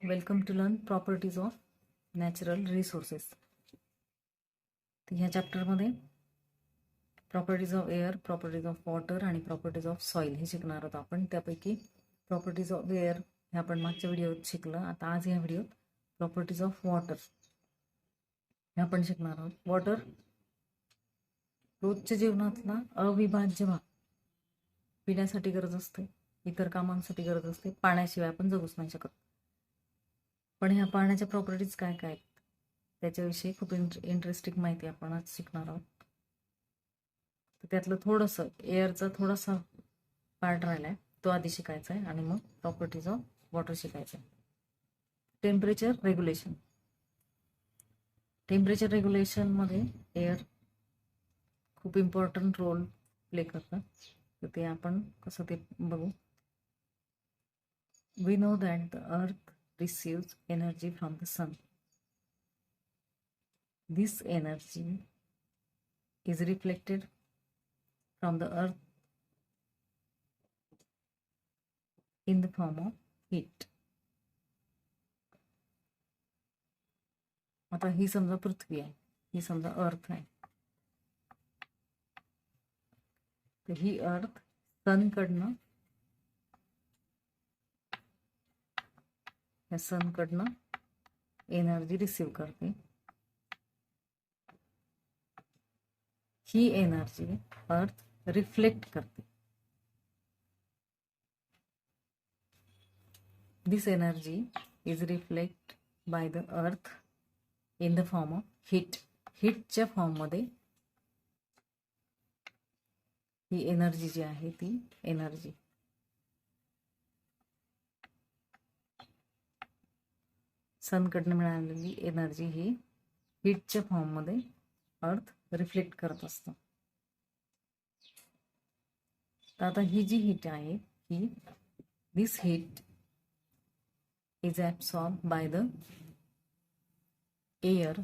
Welcome to learn properties of natural resources. तर ह्या चॅप्टरमध्ये properties of air, properties of water आणि properties of soil हे शिकणार आहोत आपण. त्यापैकी प्रॉपर्टीज ऑफ एअर हे आपण मागच्या व्हिडिओत शिकलं. आता आज ह्या व्हिडिओत प्रॉपर्टीज ऑफ वॉटर हे आपण शिकणार आहोत. वॉटर रोजच्या जीवनातला अविभाज्य भाग. पिण्यासाठी गरज असते, इतर कामांसाठी गरज असते. पाण्याशिवाय आपण जगूच नाही शकत. पण ह्या पाण्याच्या प्रॉपर्टीज काय काय आहेत त्याच्याविषयी खूप इंटरेस्टिंग माहिती आपण आज शिकणार आहोत. तर त्यातलं थोडंसं एअरचा थोडासा पार्ट राहिलाय, तो आधी शिकायचा आहे आणि मग प्रॉपर्टीज ऑफ वॉटर शिकायचं आहे. Temperature regulation. टेम्परेचर रेग्युलेशनमध्ये एअर खूप इम्पॉर्टंट रोल प्ले करतं. तर ते आपण कसं ते बघू. We know that the earth receives energy from the sun. This energy is reflected from the earth in the form of heat. आता ही समजा पृथ्वी आहे, ही समजा अर्थ आहे. तर ही अर्थ सनकडनं, या सनकडनं एनर्जी रिसीव्ह करते. ही एनर्जी अर्थ रिफ्लेक्ट करते. This energy is reflect by the earth in the form of heat. हीटच्या फॉर्ममध्ये ही एनर्जी जी आहे ती एनर्जी सनकडनं मिळालेली एनर्जी ही हीटच्या फॉर्ममध्ये अर्थ रिफ्लेक्ट करत असतं. तर आता ही जी हीट आहे ही this heat is absorb by the air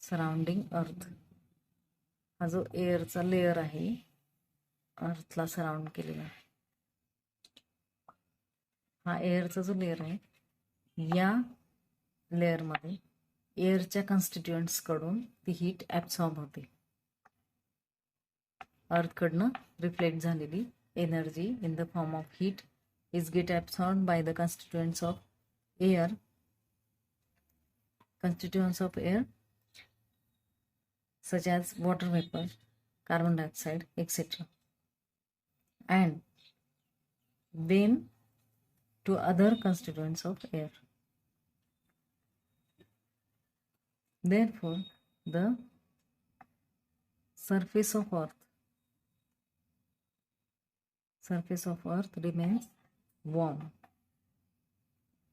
surrounding earth. हा जो एअरचा लेअर आहे अर्थला सराउंड केलेला, हा एअरचा जो लेअर आहे या लेअरमध्ये एअरच्या कॉन्स्टिट्युएंट्सकडून ती हीट ॲब्सॉर्ब होते. अर्थकडनं रिफ्लेक्ट झालेली energy in the form of heat is get absorb by the constituents of air. constituents of air such as water vapor, carbon dioxide, etc. and then to other constituents of air. Therefore, the surface of earth remains warm,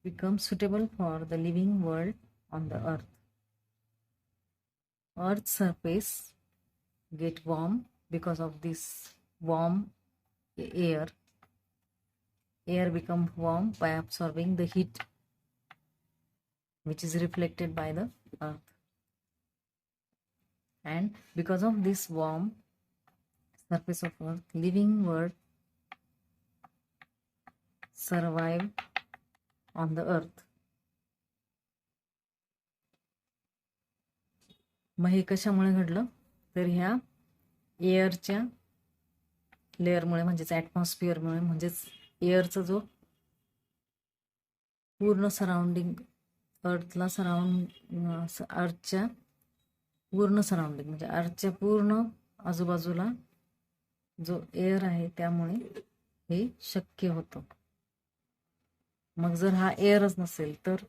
becomes suitable for the living world on the earth. Earth's surface get warm because of this warm air. Air becomes warm by absorbing the heat which is reflected by the earth. And because of this warm surface of earth, living world survive on the earth. मग हे कशामुळे घडलं तर ह्या एअरच्या लेअरमुळे, म्हणजेच ॲटमॉस्फिअरमुळे, म्हणजेच एअरचा जो पूर्ण सराउंडिंग अर्थला अर्थच्या पूर्ण सराउंडिंग म्हणजे अर्थच्या पूर्ण आजूबाजूला जो एअर आहे त्यामुळे हे शक्य होतं. मग जर हा एअरच नसेल तर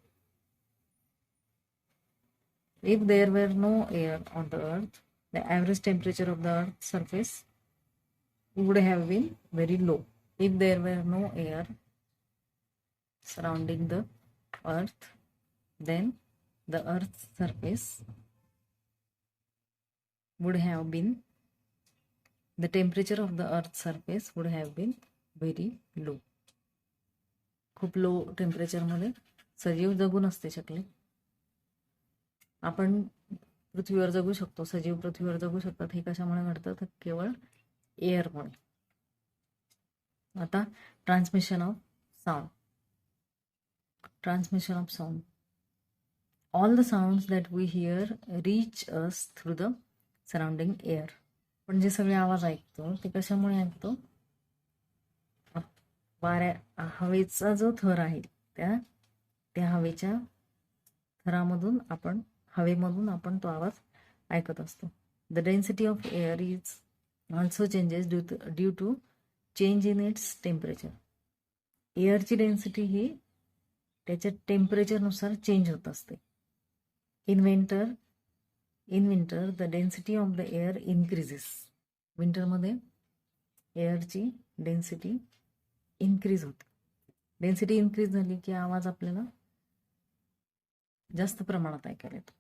if there were no air on the earth, the average temperature of the earth's surface would have been very low. If there were no air surrounding the earth, then the earth's surface would have been, the temperature of the earth's surface would have been very low. खूप low टेम्परेचरमध्ये सजीव जगू नसते शकले. आपण पृथ्वीवर जगू शकतो, सजीव पृथ्वीवर जगू शकतात. हे कशामुळे घडतं तर केवळ एअरमुळे. आता transmission of sound. Transmission of sound. All the sounds that we hear reach us through the surrounding air. पण जे सगळे आवाज ऐकतो ते कशामुळे ऐकतो? हवेचा जो थर आहे त्या हवेच्या थरामधून हवेमधून आपण तो आवाज ऐकत असतो. The density of air is also changes due to change in its temperature. एअरची डेन्सिटी ही त्याच्या टेम्परेचरनुसार चेंज होत असते. In winter the density of the air increases. विंटरमध्ये एअरची डेन्सिटी इन्क्रीज होते. डेन्सिटी इन्क्रीज झाली की आवाज आपल्याला जास्त प्रमाणात ऐकायला येतो.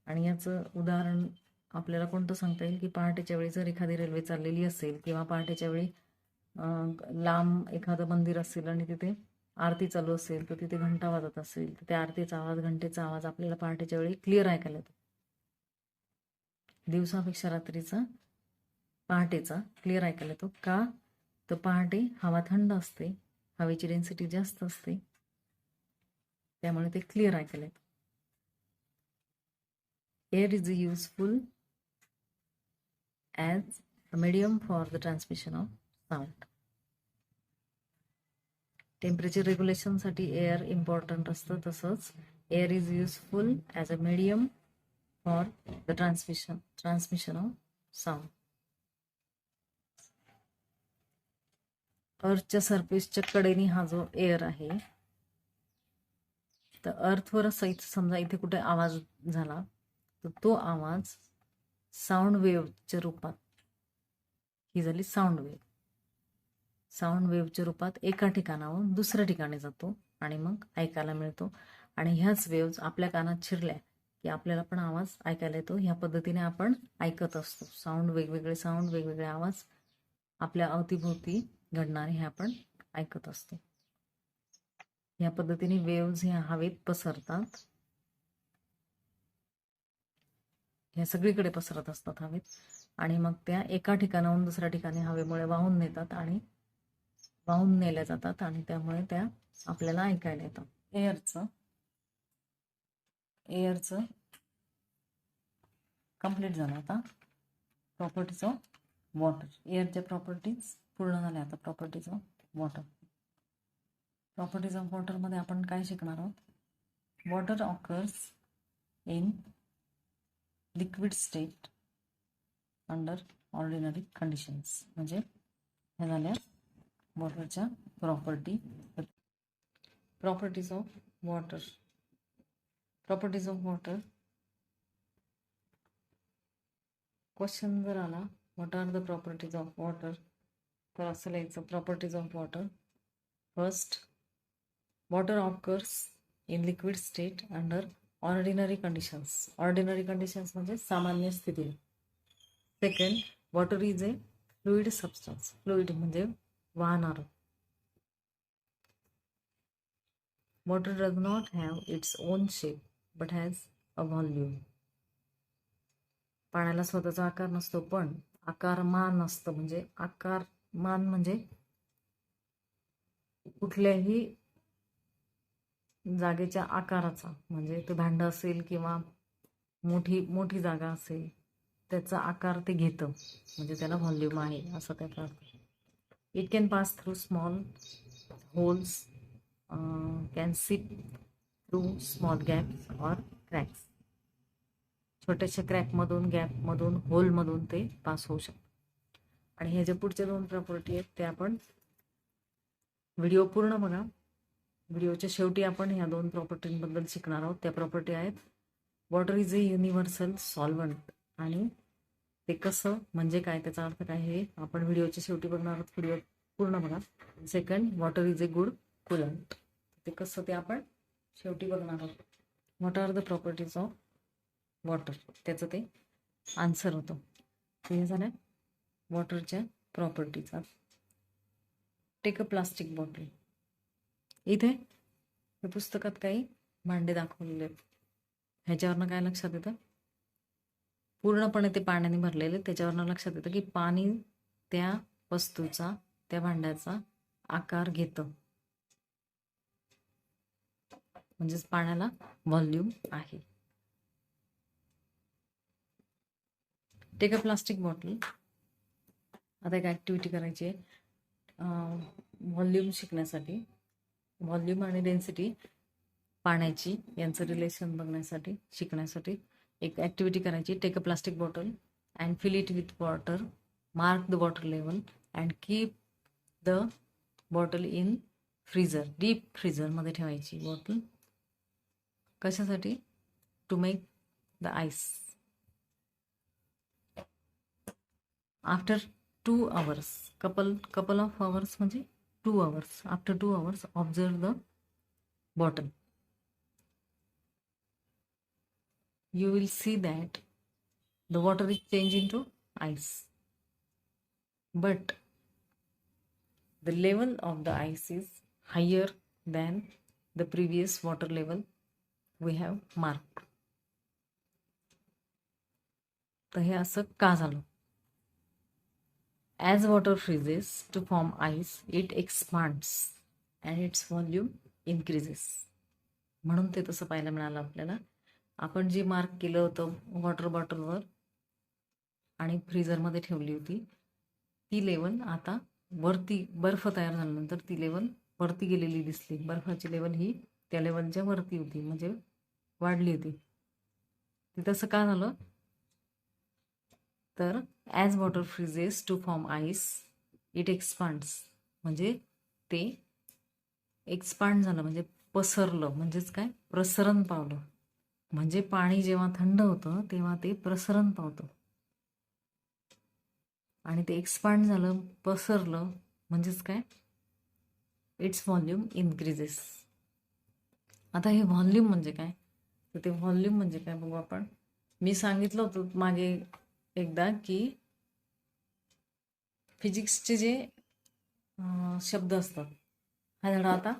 आणि याचं उदाहरण आपल्याला कोणतं सांगता येईल की पहाटेच्या वेळी जर एखादी रेल्वे चाललेली असेल किंवा पहाटेच्या वेळी लांब एखादं मंदिर असेल आणि तिथे आरती चालू असेल तर तिथे घंटा वाजत असेल तर त्या आरतीचा आवाज घंटेचा आवाज आपल्याला पहाटेच्या वेळी क्लिअर ऐकायला येतो. दिवसापेक्षा रात्रीचा पहाटेचा क्लिअर ऐकायला येतो. का तर पहाटे हवा थंड असते, हवेची डेन्सिटी जास्त असते, त्यामुळे ते क्लिअर ऐकायला येतं. Air is useful as a medium for the transmission of sound. Temperature रेग्युलेशनसाठी एअर इम्पॉर्टंट असतं, तसंच air is useful as a medium for the transmission of sound. अर्थच्या सरफेसच्या कडेने हा जो एअर आहे तर अर्थवरच समजा इथे कुठे आवाज झाला तर तो आवाज साऊंड वेव्हच्या रूपात, ही झाली साऊंड वेव्ह. साऊंड वेव्हच्या रूपात एका ठिकाणाहून दुसऱ्या ठिकाणी जातो आणि मग ऐकायला मिळतो. आणि ह्याच वेव्ज आपल्या कानात शिरल्या की आपल्याला पण आवाज ऐकायला येतो. ह्या पद्धतीने आपण ऐकत असतो. वेगवेगळे आवाज आपल्या अवतीभोवती घडणारे हे आपण ऐकत असतो. या पद्धतीने वेव्ज ह्या हवेत पसरतात, ह्या सगळीकडे पसरत असतात हवेत आणि मग त्या एका ठिकाणाहून दुसऱ्या ठिकाणी हवेमुळे वाहून नेतात आणि वाहून नेल्या जातात आणि त्यामुळे त्या आपल्याला ऐकायला येतात. एअरचं कंप्लीट झालं. आता प्रॉपर्टीज ऑफ वॉटर. एअरच्या प्रॉपर्टीज पूर्ण झाल्या. आता properties of water. Properties of वॉटरमध्ये आपण काय शिकणार आहोत? Water occurs in liquid state under ordinary conditions. म्हणजे हे झाल्या वॉटरच्या properties of water. Properties of water question जर आला what are the properties of water तर असं लिहायचं. Properties of water. First, water occurs in liquid state under ordinary conditions. Ordinary conditions म्हणजे सामान्य स्थिती. Second, water is A fluid substance. Fluid म्हणजे वाहणारं. Water does not have its own shape but has a volume. पाण्याला स्वतःचा आकार नसतो पण आकारमान असतं. म्हणजे आकारमान म्हणजे कुठल्याही जागेच्या आकाराचा, म्हणजे ते भांडं असेल किंवा मोठी जागा असेल त्याचा आकार ते घेतं, म्हणजे त्याला व्हॉल्यूम आहे असं त्याचा अर्थ. It can pass through small holes, can sip through small gaps or cracks. छोट्याशा क्रॅकमधून, गॅपमधून, होलमधून ते पास होऊ शकतं. आणि हे जे पुढच्या दोन प्रॉपर्टी आहेत ते आपण व्हिडिओ पूर्ण बघा. व्हिडिओच्या शेवटी आपण ह्या दोन प्रॉपर्टींबद्दल शिकणार आहोत. त्या प्रॉपर्टी आहेत water is A universal solvent. आणि ते कसं, म्हणजे काय, त्याचा अर्थ काय हे आपण व्हिडिओच्या शेवटी बघणार आहोत. व्हिडिओ पूर्ण बघा. Second, water is a good coolant. ते कसं ते आपण शेवटी बघणार आहोत. What are the properties of water, त्याचं ते आन्सर होतं. हे झालं वॉटरच्या प्रॉपर्टीचा. Take a plastic bottle. इथे हे पुस्तकात काही भांडे दाखवलेले आहेत. ह्याच्यावरनं काय लक्षात येतं? पूर्णपणे ते पाण्याने भरलेले. त्याच्यावरनं लक्षात येतं की पाणी त्या वस्तूचा, त्या भांड्याचा आकार घेतं. म्हणजेच पाण्याला व्हॉल्यूम आहे. Take a plastic bottle. आता एक ॲक्टिव्हिटी करायची आहे व्हॉल्यूम शिकण्यासाठी. व्हॉल्यूम आणि डेन्सिटी पाण्याची यांचं रिलेशन बघण्यासाठी शिकण्यासाठी एक ॲक्टिव्हिटी करायची. Take a plastic bottle and fill it with water. Mark the water level and keep the bottle in freezer. Deep फ्रीझरमध्ये ठेवायची बॉटल. कशासाठी? To make the ice. After 2 hours, couple of hours म्हणजे 2 hours. After 2 hours, observe the bottle. You will see that the water is changed into ice, but the level of the ice is higher than the previous water level we have marked. तर हे असं का झालं? As water freezes to form ice, it expands and its volume increases. म्हणून ते तसं पाहायला मिळालं आपल्याला. आपण जे मार्क केलं होतं वॉटर बॉटलवर आणि फ्रीझरमध्ये ठेवली होती ती लेवल आता वरती, बर्फ तयार झाल्यानंतर ती लेवल वरती गेलेली दिसली. बर्फाची लेवल ही त्या लेवलच्या वरती होती, म्हणजे वाढली होती. ती तसं का झालं? तर as water freezes to form ice it expands, म्हणजे ते एक्सपांड झालं म्हणजे पसरलं. म्हणजेच काय? प्रसरण पावलं. म्हणजे पाणी जेव्हा थंड होतं तेव्हा ते प्रसरण पावतं आणि ते एक्सपांड झालं, पसरलं. म्हणजेच काय? It's volume increases. आता हे व्हॉल्यूम म्हणजे काय? तर ते व्हॉल्यूम म्हणजे काय बघू आपण. मी सांगितलं होतं मागे एकदा की फिजिक्सचे जे शब्द असतात, हा धडा आता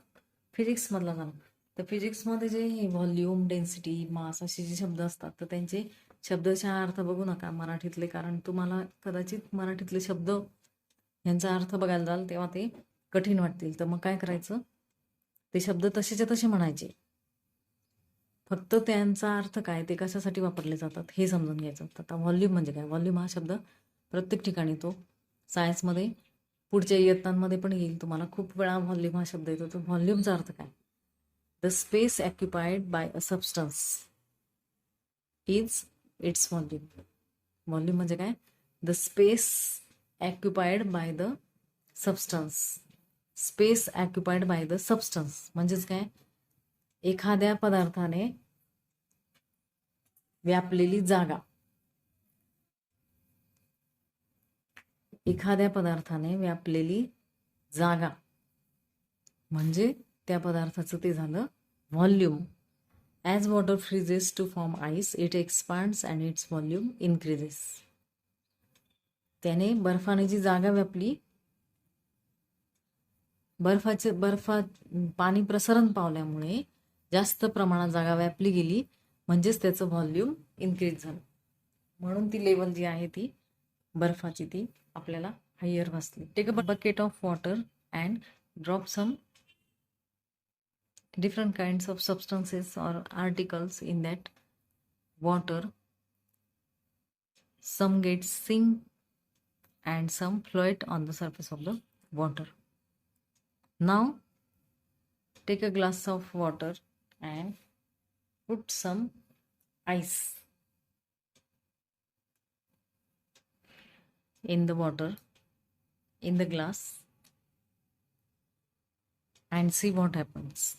फिजिक्समधला झाला. तर फिजिक्समध्ये जे हे व्हॉल्यूम, डेन्सिटी, मास असे जे शब्द असतात तर त्यांचे शब्दशः अर्थ बघू नका मराठीतले, कारण तुम्हाला कदाचित मराठीतले शब्द यांचा अर्थ बघायला जाल तेव्हा ते कठीण वाटतील. तर मग काय करायचं, ते शब्द तसेच्या तसे म्हणायचे, फक्त त्यांचा अर्थ काय, ते कशासाठी वापरले जातात हे समजून घ्यायचं. आता व्हॉल्यूम म्हणजे काय? व्हॉल्यूम हा शब्द प्रत्येक ठिकाणी तो सायन्समध्ये पुढच्या इयत्तांमध्ये पण येईल तुम्हाला. खूप वेळा व्हॉल्यूम हा शब्द येतो. तर व्हॉल्यूमचा अर्थ काय? The space occupied by a substance is it's volume. Volume म्हणजे काय? The space occupied by the substance. Space occupied by the substance म्हणजेच काय? एखाद्या पदार्थाने व्यापलेली जागा. एखाद्या पदार्थाने व्यापलेली जागा म्हणजे त्या पदार्थाचं ते झालं volume. As water freezes to form ice it expands and its volume increases. त्याने बर्फाने जी जागा व्यापली, पाणी प्रसरण पावल्यामुळे जास्त प्रमाणात जागा व्यापली गेली, म्हणजेच त्याचं व्हॉल्यूम इन्क्रीज झालं. म्हणून ती लेवल जी आहे ती बर्फाची ती आपल्याला हायर भासली. Take a bucket of water and drop some different kinds of substances or articles in that water. Some get sink and some float on the surface of the water. Now take a glass of water and put some ice in the water, in the glass, and see what happens.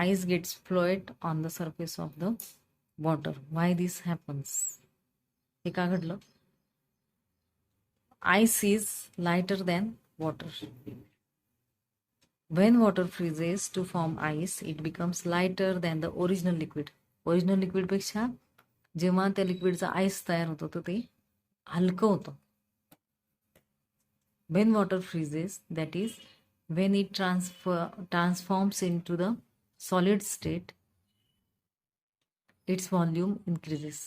Ice gets float on the surface of the water. Why this happens? हे का घडलं? Ice is lighter than water. When water freezes to form ice, it becomes lighter than the original liquid. Original liquid पेक्षा जेव्हा त्या लिक्विडचा ice तयार होतो तर ते हलकं होतं. When water freezes, that is when it transforms into the solid state, its volume increases.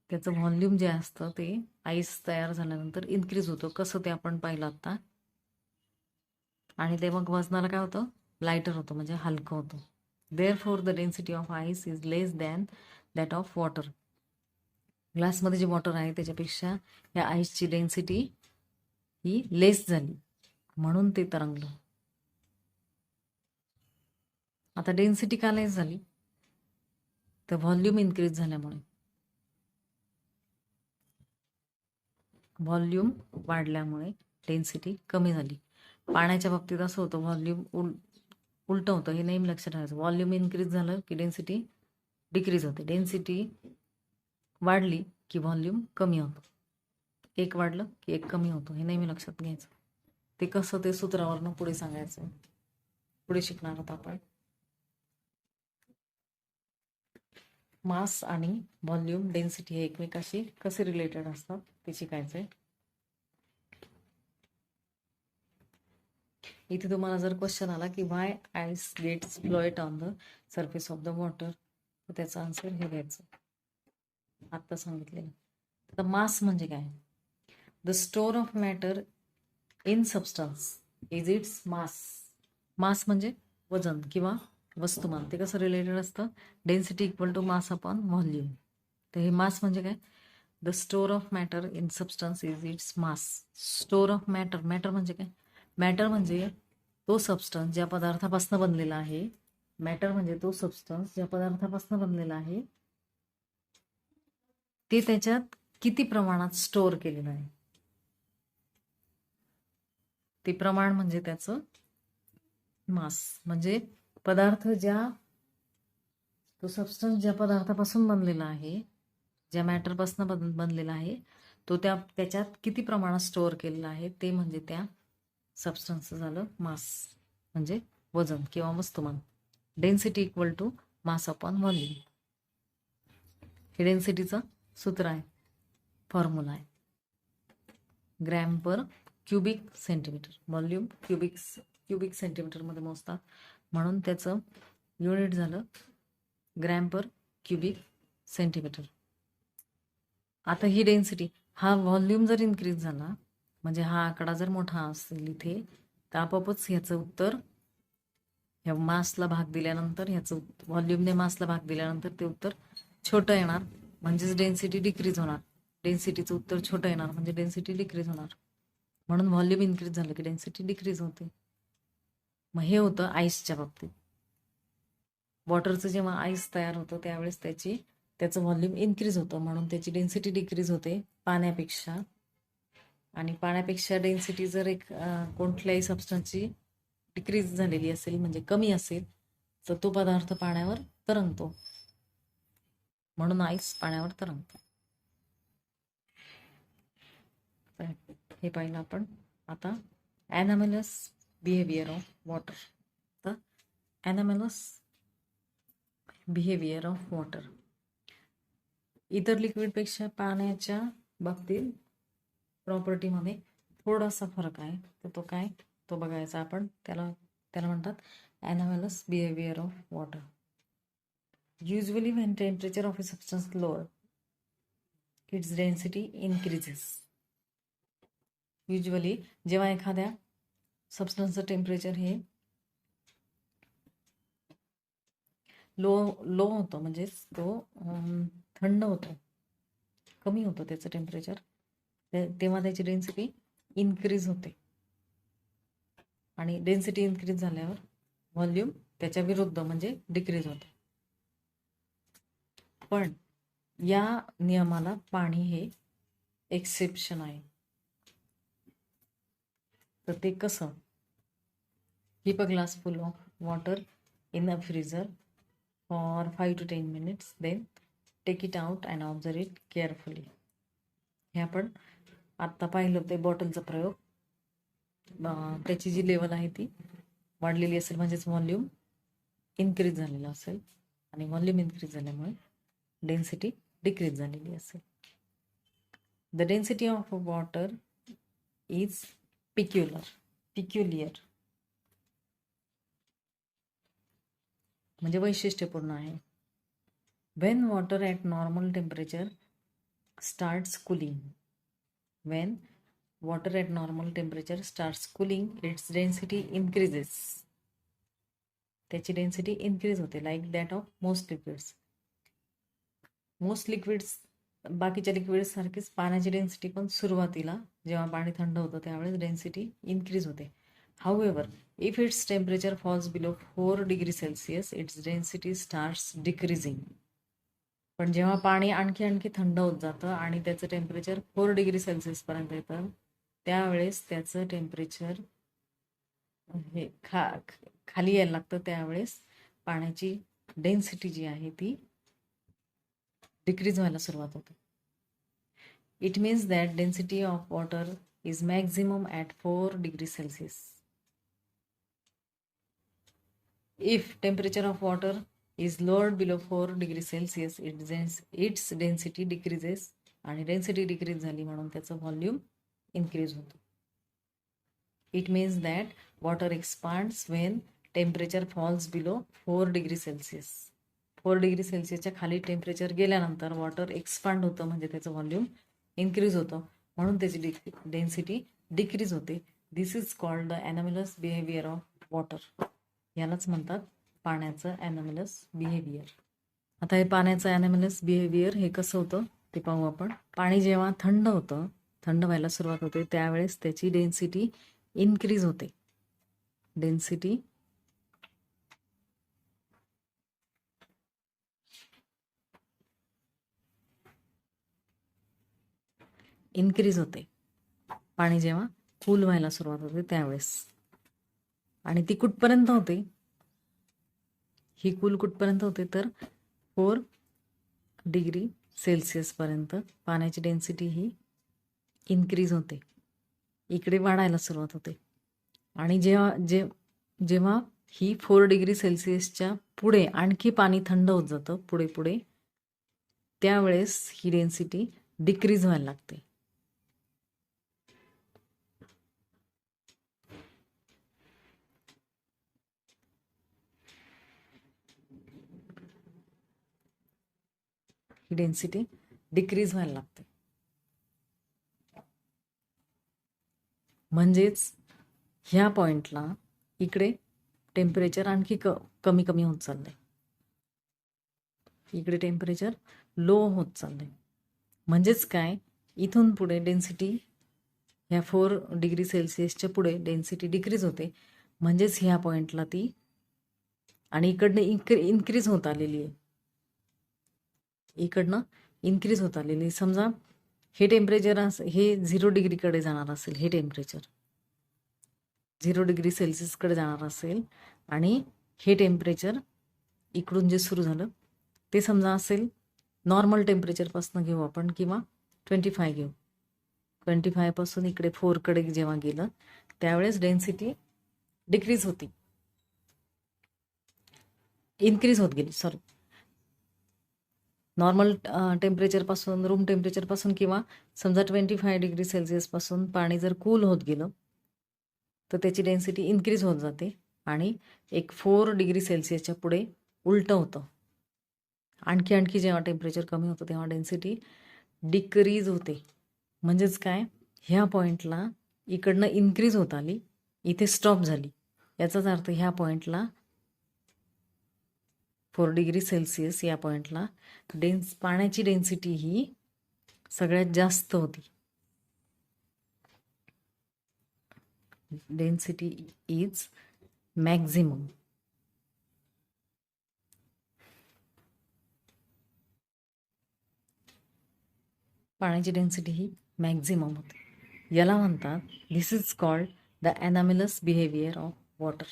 त्याचं व्हॉल्यूम जे असतं ते आईस तयार झाल्यानंतर इन्क्रीज होतं. कसं ते आपण पाहिलं आता. आणि ते मग वजनाला काय होतं? लायटर होतं म्हणजे हलकं होतं. Therefore the density of ice is less than that of water. ग्लासमध्ये जे वॉटर आहे त्याच्यापेक्षा या आईसची डेन्सिटी ही लेस झाली म्हणून ते तरंगलं. आता डेन्सिटी का लेस झाली? तर व्हॉल्यूम इन्क्रीज झाल्यामुळे. व्हॉल्यूम वाढल्यामुळे डेन्सिटी कमी झाली. पाण्याच्या बाबतीत असं होतं, व्हॉल्यूम उलटं होतं, हे नेहमी लक्षात ठेवायचं. व्हॉल्यूम इन्क्रीज झालं की डेन्सिटी डिक्रीज होते. डेन्सिटी वाढली की व्हॉल्यूम कमी होतं. एक वाढलं की एक कमी होतं, हे नेहमी लक्षात घ्यायचं. ते कसं ते सूत्रावरनं पुढे सांगायचं, पुढे शिकणार आहोत आपण. मास आणि व्हॉल्यूम डेन्सिटी हे एकमेकाशी कसे रिलेटेड असतात ते शिकायचं आहे. इथे तुम्हाला जर क्वेश्चन आला की why ice gets float on the surface of the water, तर त्याचा आन्सर हे घ्यायचं, आत्ता सांगितलेलं. तर मास म्हणजे काय? The store of matter in substance is its mass. Mass म्हणजे वजन किंवा वस्तुमान. ते कसं रिलेटेड असतं? Density equal to mass upon volume. तर हे मास म्हणजे काय? The store of matter in substance is its mass. Store of matter, matter म्हणजे काय? मॅटर म्हणजे तो सबस्टन्स ज्या पदार्थापासून बनलेला आहे. मॅटर म्हणजे तो सबस्टन्स ज्या पदार्थापासून बनलेला आहे ते त्याच्यात किती प्रमाणात स्टोअर केलेलं आहे. ते प्रमाण म्हणजे त्याचं मास. म्हणजे पदार्थ तो सबस्टन्स ज्या पदार्थापासून बनलेला आहे, ज्या मॅटरपासून बनलेला आहे, तो त्याच्यात किती प्रमाणात स्टोअर केलेला आहे ते म्हणजे त्या सबस्टन्सचं झालं मास, म्हणजे वजन किंवा वस्तुमान. Density equal to mass upon volume. हे डेन्सिटीचं सूत्र आहे, फॉर्म्युला आहे. Gram per cubic centimetre. Volume cubic सेंटीमीटरमध्ये मोजतात म्हणून त्याचं युनिट झालं ग्रॅम पर क्युबिक सेंटीमीटर. आता ही डेन्सिटी, हा व्हॉल्यूम जर इन्क्रीज झाला म्हणजे हा आकडा जर मोठा असेल इथे, तर आपोआपच ह्याचं उत्तर, ह्या मासला भाग दिल्यानंतर, ह्याचं व्हॉल्यूमने मासला भाग दिल्यानंतर ते उत्तर छोटं येणार, म्हणजेच डेन्सिटी डिक्रीज होणार. डेन्सिटीचं उत्तर छोटं येणार म्हणजे डेन्सिटी डिक्रीज होणार. म्हणून व्हॉल्यूम इन्क्रीज झालं की डेन्सिटी डिक्रीज होते. मग हे होतं आईसच्या बाबतीत. वॉटरचं जेव्हा आईस तयार होतं त्यावेळेस त्याचं व्हॉल्यूम इन्क्रीज होतं म्हणून त्याची डेन्सिटी डिक्रीज होते पाण्यापेक्षा. आणि पाण्यापेक्षा डेन्सिटी जर कोणत्याही सबस्टन्सची डिक्रीज झालेली असेल म्हणजे कमी असेल तर तो पदार्थ पाण्यावर तरंगतो, म्हणून आईस पाण्यावर तरंगतो. हे पाहिलं आपण. आता ॲनॉमलस बिहेवियर ऑफ वॉटर. तर ॲनॉमलस बिहेवियर ऑफ वॉटर. इतर लिक्विडपेक्षा पाण्याच्या बाबतीत प्रॉपर्टीमध्ये थोडासा फरक आहे. तर तो काय, तो बघायचा आपण. त्याला म्हणतात anomalous behaviour of water. Usually when temperature of a substance lower its density increases. Usually जेव्हा एखाद्या सबस्टन्सचं टेम्परेचर हे लो होतं म्हणजेच तो थंड होतो, कमी होतं त्याचं टेम्परेचर, तेव्हा त्याची डेन्सिटी इन्क्रीज होते. आणि डेन्सिटी इन्क्रीज झाल्यावर व्हॉल्यूम त्याच्या विरुद्ध म्हणजे डिक्रीज होते. पण या नियमाला पाणी हे एक्सेप्शन आहे. तर ते कसं? Keep a glass full of water in a freezer for 5 to 10 minutes, then take it out and observe it carefully. हे आपण आत्ता पाहिलं ते बॉटलचा प्रयोग. त्याची जी लेवल आहे ती वाढलेली असेल म्हणजेच व्हॉल्यूम इन्क्रीज झालेलं असेल आणि व्हॉल्यूम इन्क्रीज झाल्यामुळे डेन्सिटी डिक्रीज झालेली असेल. The density of water is peculiar म्हणजे वैशिष्ट्यपूर्ण आहे. When water at normal temperature starts cooling, when water at normal temperature starts cooling, its density increases. त्याची डेन्सिटी इन्क्रीज होते, like that of most liquids. Most liquids बाकीच्या liquids सारखीच पाण्याची density पण सुरुवातीला जेव्हा पाणी थंड होतं त्यावेळेस डेन्सिटी इन्क्रीज होते. However, if its temperature falls below 4 degree Celsius its density starts decreasing. पण जेव्हा पाणी आणखी थंड होत जातं आणि त्याचं टेम्परेचर 4 डिग्री सेल्सिअसपर्यंत येतं त्यावेळेस त्याचं टेम्परेचर हे खाली यायला लागतं. त्यावेळेस पाण्याची डेन्सिटी जी आहे ती डिक्रीज व्हायला सुरुवात होते. It means that density of water is maximum at 4 degree Celsius. If temperature of water is lowered below 4 degree Celsius, its density decreases. आणि डेन्सिटी डिक्रीज झाली म्हणून त्याचं व्हॉल्यूम इन्क्रीज होतं. It means that water expands when temperature falls below 4 degree Celsius. 4 degree सेल्सिअसच्या खाली temperature गेल्यानंतर water expand होतं म्हणजे त्याचं व्हॉल्यूम इन्क्रीज होतं म्हणून त्याची डेन्सिटी डिक्रीज होते. This is called the anomalous behaviour of water. यालाच म्हणतात पाण्याचं ॲनॉमलस बिहेवियर. आता हे पाण्याचं ॲनॉमलस बिहेवियर हे कसं होतं ते पाहू आपण. पाणी जेव्हा थंड होतं, थंड व्हायला सुरुवात होते त्यावेळेस त्याची डेन्सिटी इन्क्रीज होते. डेन्सिटी इन्क्रीज होते पाणी जेव्हा कूल व्हायला सुरुवात होते त्यावेळेस. आणि ती कुठपर्यंत होते, ही कूल कुठपर्यंत होते तर 4 डिग्री सेल्सिअसपर्यंत पाण्याची डेन्सिटी ही इन्क्रीज होते, इकडे वाढायला सुरुवात होते. आणि जेव्हा ही 4 डिग्री सेल्सिअसच्या पुढे आणखी पाणी थंड होत जातं पुढे त्यावेळेस ही डेन्सिटी डिक्रीज व्हायला लागते. ही डेन्सिटी डिक्रीज व्हायला लागते. म्हणजेच ह्या पॉइंटला इकडे टेम्परेचर आणखी कमी होत चाललंय. इकडे टेम्परेचर लो होत चाललंय. म्हणजेच काय, इथून पुढे डेन्सिटी ह्या 4 डिग्री सेल्सिअसच्या पुढे डेन्सिटी डिक्रीज होते. म्हणजेच ह्या पॉइंटला ती आणि इकडनं इन्क्रीज होत आलेली आहे. इकडनं इन्क्रीज होत आलेली. समजा हे टेम्परेचर हे 0 डिग्रीकडे जाणार असेल, हे टेम्परेचर 0 डिग्री सेल्सिअसकडे जाणार असेल आणि हे टेम्परेचर इकडून जे सुरू झालं ते समजा असेल नॉर्मल टेम्परेचरपासून घेऊ आपण किंवा 25 घेऊ. 25 पासून इकडे 4 कडे जेव्हा गेलं त्यावेळेस डेन्सिटी डिक्रीज होती, इन्क्रीज होत गेली. सॉरी, नॉर्मल टेम्परेचरपासून रूम टेम्परेचरपासून किंवा समजा 25 डिग्री सेल्सिअसपासून पाणी जर कूल होत गेलं तर त्याची डेन्सिटी इन्क्रीज होत जाते आणि एक 4 डिग्री सेल्सिअसच्या पुढे उलटं होतं. आणखी जेव्हा टेम्परेचर कमी होतं तेव्हा डेन्सिटी डिक्रीज होते. म्हणजेच काय, ह्या पॉईंटला इकडनं इन्क्रीज होत आली, इथे स्टॉप झाली. याचाच अर्थ ह्या पॉईंटला 4 डिग्री सेल्सिअस या पॉईंटला पाण्याची डेन्सिटी ही सगळ्यात जास्त होती. Density is maximum. पाण्याची डेन्सिटी ही मॅक्झिमम होते. याला म्हणतात, this is called the anomalous behaviour of water.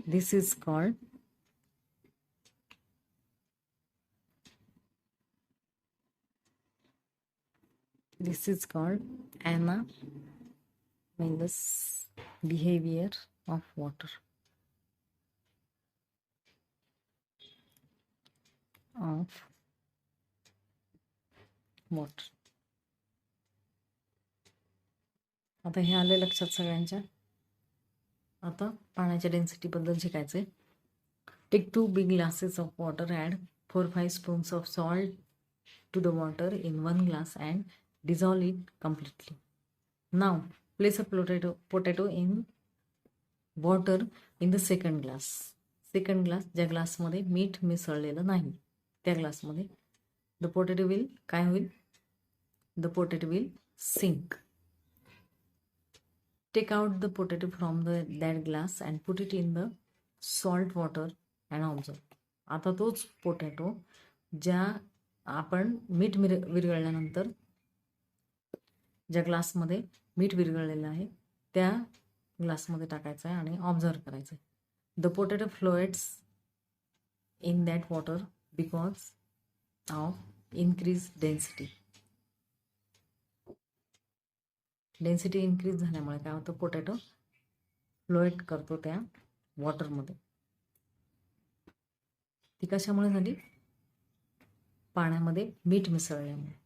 This is called anomalous behavior of water. आता हे आले लक्षात सगळ्यांच्या. आता पाण्याच्या डेन्सिटीबद्दल शिकायचे. Take 2 big glasses of water, add 4-5 spoons of salt to the water in 1 glass and dissolve it completely. Now place a potato in water in the second glass. Second glass, ज्या ग्लासमध्ये मीठ मिसळलेलं नाही त्या ग्लासमध्ये द पोटॅटो विल काय होईल? The potato will sink. Take out the potato from that glass and put it in the salt water and observe. आता तोच potato ज्या आपण मीठ विरघळल्यानंतर ज्या ग्लासमध्ये मीठ विरघळलेलं आहे त्या ग्लासमध्ये टाकायचं आहे आणि ऑब्झर्व करायचं आहे. The potato floats in that water because of increase density. Density increase झाल्यामुळे काय होतं? पोटॅटो फ्लोएट करतो त्या वॉटरमध्ये. ती कशामुळे झाली? पाण्यामध्ये मीठ मिसळल्यामुळे.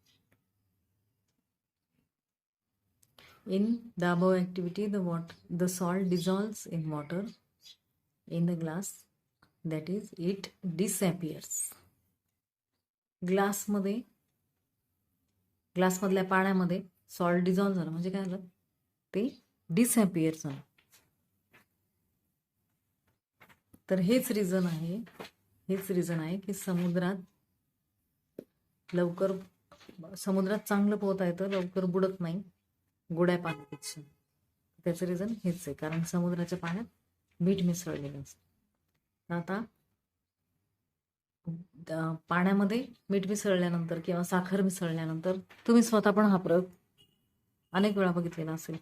In the above activity, the salt dissolves in water in the glass, that is, it disappears. ग्लासमधल्या पाण्यामध्ये सॉल्ट डिझॉल्व झालं म्हणजे काय झालं? ते डिसअपिअर झालं. तर हेच रिझन आहे की समुद्रात चांगलं पोहता येतं, लवकर बुडत नाही गोड्या पाण्यापेक्षा. त्याचं रिझन हेच आहे, कारण समुद्राच्या पाण्यात मीठ मिसळलेलं असतं. आता पाण्यामध्ये मीठ मिसळल्यानंतर किंवा साखर मिसळल्यानंतर तुम्ही स्वतः पण हा प्रयोग अनेक वेळा बघितलेला असेल.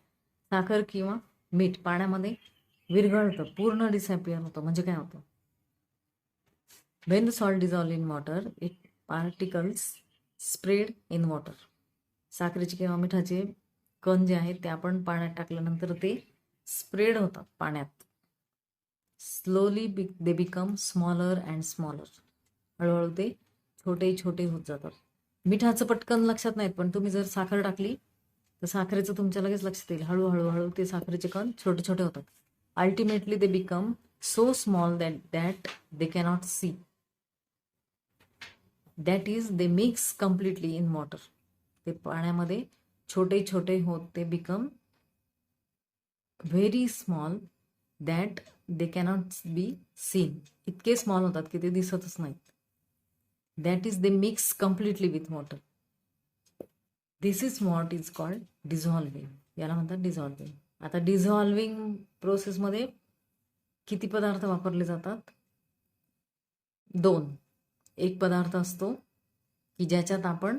साखर किंवा मीठ पाण्यामध्ये विरघळतं, पूर्ण डिसअपिअर होतं. म्हणजे काय होतं? When the salt dissolves in water, it particles spread in water. साखरेचे किंवा मिठाचे कण जे आहेत ते आपण पाण्यात टाकल्यानंतर ते स्प्रेड होतात पाण्यात. Slowly they become smaller and smaller. हळूहळू ते छोटे होत जातात. मिठाचं पटकन लक्षात नाहीत, पण तुम्ही जर साखर टाकली तर साखरेचं तुमच्या लगेच लक्षात येईल. हळूहळू ते साखरेचे कण छोटे होतात. Ultimately they become so small that they cannot see. That is they mix completely in water. ते पाण्यामध्ये छोटे होत ते become very small that they cannot be seen. इतके स्मॉल होतात की ते दिसतच नाहीत. That is they mix completely with water. This is what is called dissolving. याला म्हणतात डिझॉल्विंग. आता डिझॉल्विंग प्रोसेसमध्ये किती पदार्थ वापरले जातात? 2. एक पदार्थ असतो की ज्याच्यात आपण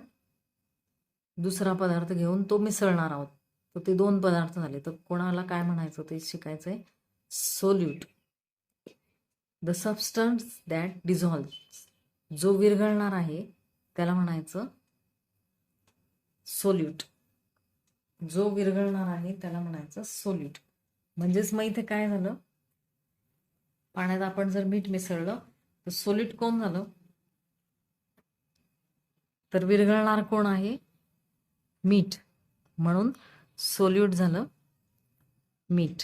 दुसरा पदार्थ घेऊन तो मिसळणार आहोत, तर ते 2 पदार्थ झाले. तर कोणाला काय म्हणायचं ते शिकायचंय. Solute. The substance that dissolve. जो विरघळणार आहे त्याला म्हणायचं सोल्यूट. जो विरघळणार आहे त्याला म्हणायचं सोल्यूट. म्हणजेच मग इथे काय झालं? पाण्यात आपण जर मीठ मिसळलं तर सोल्यूट कोण झालं? तर विरघळणार कोण आहे? मीठ. म्हणून सोल्यूट झालं मीठ.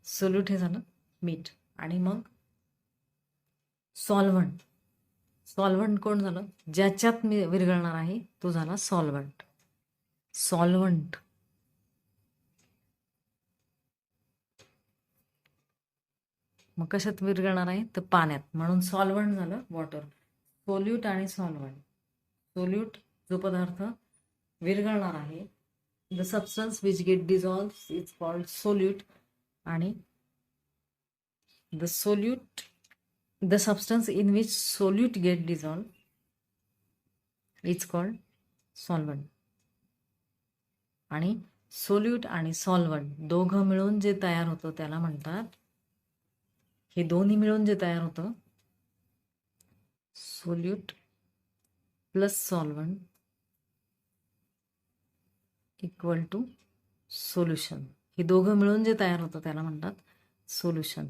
सोल्यूट हे झालं मीठ. आणि मग सॉल्व्हंट. सॉल्व्हंट कोण झालं? ज्याच्यात विरघळणार आहे तो झाला सॉल्व्हंट. सॉल्व्हंट. मग कशात विरघळणार आहे? तर पाण्यात. म्हणून सॉल्व्हंट झालं वॉटर. सोल्यूट आणि सॉल्व्हंट. सोल्यूट जो पदार्थ विरघळणार आहे, the substance which get dissolve is called solute. आणि the substance in which solute get dissolve is called solvent. आणि सोल्यूट आणि सॉल्व्हंट दोघं मिळून जे तयार होतं त्याला म्हणतात, हे दोन्ही मिळून जे तयार होतं solute plus solvent equal to solution. हे दोघं मिळून जे तयार होतं त्याला म्हणतात सोल्युशन.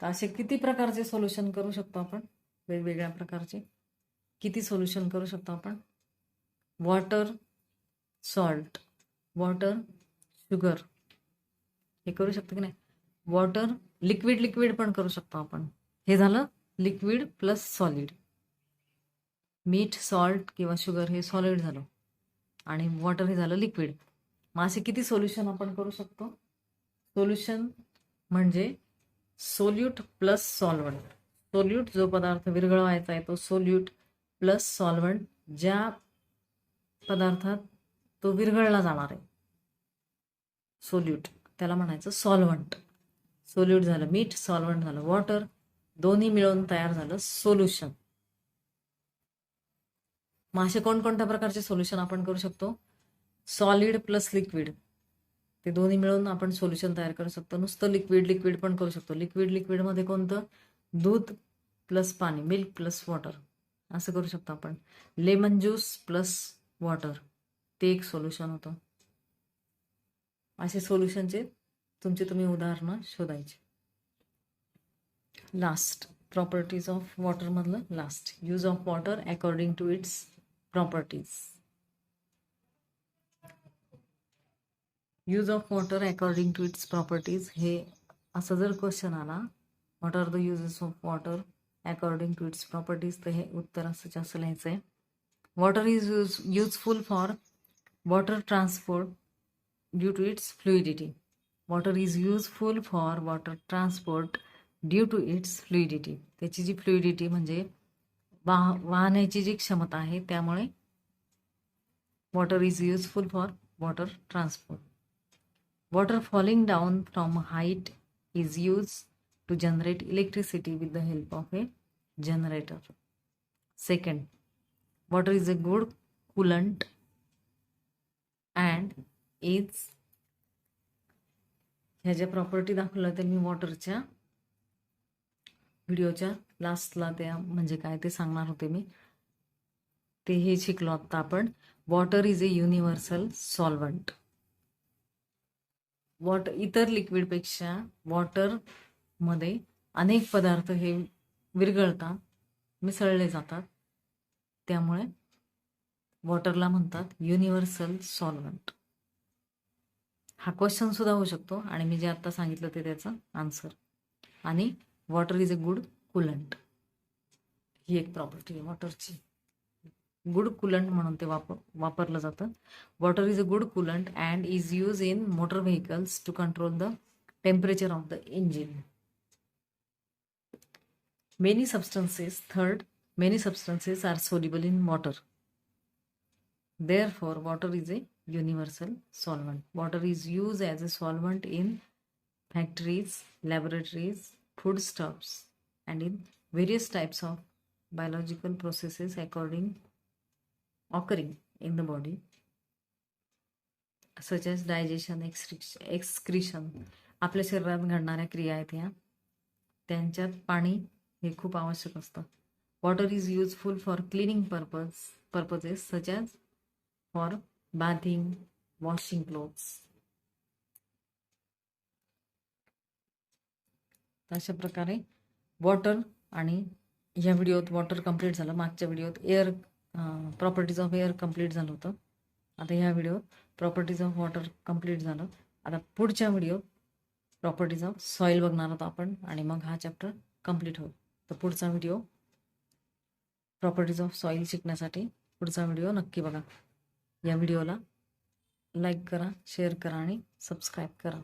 तर असे किती प्रकारचे सोल्युशन करू शकतो आपण? वेगवेगळ्या प्रकारचे किती सोल्युशन करू शकतो आपण? वॉटर, सॉल्ट, वॉटर, शुगर हे करू शकतो की नाही? वॉटर लिक्विड पण करू शकतो आपण. हे झालं लिक्विड प्लस सॉलिड. मीठ, सॉल्ट किंवा शुगर हे सॉलिड झालं. आणि वॉटर हे झालं लिक्विड. मग असे किती सोल्युशन आपण करू शकतो? सोल्युशन म्हणजे सोल्यूट प्लस सॉल्व्हंट. सोल्यूट जो पदार्थ विरघळवायचा आहे तो सोल्यूट प्लस सॉल्व्हंट, ज्या पदार्थात तो विरघळला जाणार आहे सोल्यूट, त्याला म्हणायचं सॉल्व्हंट. सोल्यूट झालं मीठ, सॉल्व्हंट झालं वॉटर, दोन्ही मिळून तयार झालं सोल्युशन. मग असे कोणकोणत्या प्रकारचे सोल्युशन आपण करू शकतो? सॉलिड प्लस लिक्विड, ते दोन्ही मिळून आपण सोल्युशन तयार करू शकतो. नुसतं लिक्विड लिक्विड पण करू शकतो. लिक्विडमध्ये कोणतं? दूध प्लस पाणी, मिल्क प्लस वॉटर, असं करू शकतो आपण. लेमन ज्यूस प्लस वॉटर, ते एक सोल्युशन होतं. असे सोल्युशनचे तुम्ही उदाहरणं शोधायचे. लास्ट, प्रॉपर्टीज ऑफ वॉटर मधलं last, use of water according to its properties. Use of water according to its properties, हे असं जर क्वेश्चन आला, what are the uses of water according to its properties, तर हे उत्तर असं जास्त लिहायचं आहे. Water is useful for water transport due to its fluidity. Water is useful for water transport due to its fluidity. त्याची जी फ्लुइडिटी म्हणजे वाहण्याची जी क्षमता आहे, त्यामुळे water is useful for water transport. Water falling down from height is used to generate electricity with the help of a generator. Second, water is a good coolant and is, ह्या ज्या property दाखवल्या त्या मी वॉटरच्या व्हिडिओच्या लास्टला त्या म्हणजे काय ते सांगणार होते मी. ते हे शिकलो आता आपण. Water is A universal solvent. Water इतर लिक्विडपेक्षा वॉटरमध्ये अनेक पदार्थ हे विरघळतात, मिसळले जातात, त्यामुळे वॉटरला म्हणतात युनिव्हर्सल सॉल्व्हंट. हा क्वेश्चन सुद्धा होऊ शकतो आणि मी जे आता सांगितलं ते त्याचं आन्सर. आणि water is a good coolant, ही एक प्रॉपर्टी आहे वॉटरची. गुड कूलंट म्हणून ते वापरलं जातं. Water is a good coolant and is use in motor vehicles to control the temperature of the engine. Many substances are soluble in water. Therefore, water is a universal solvent. Water is used as a solvent in factories, laboratories, foodstuffs, and in various types of biological processes occurring in the body, such as digestion, excretion. आपल्या शरीरात घडणाऱ्या क्रिया आहेत ह्या, त्यांच्यात पाणी हे खूप आवश्यक असतं. Water is useful for cleaning purposes such as for bathing, washing clothes. अशा प्रकारे वॉटर, आणि ह्या व्हिडिओत वॉटर कंप्लीट झालं. मागच्या व्हिडिओत air, properties of air complete झालं होतं. आता ह्या व्हिडिओत प्रॉपर्टीज ऑफ वॉटर कंप्लीट झालं. आता पुढच्या व्हिडिओत प्रॉपर्टीज ऑफ सॉईल बघणार आहोत आपण, आणि मग हा चॅप्टर कंप्लीट होईल. तर पुढचा व्हिडिओ प्रॉपर्टीज ऑफ सॉईल शिकण्यासाठी पुढचा व्हिडिओ नक्की बघा. या व्हिडिओला लाईक करा, शेअर करा आणि सबस्क्राईब करा.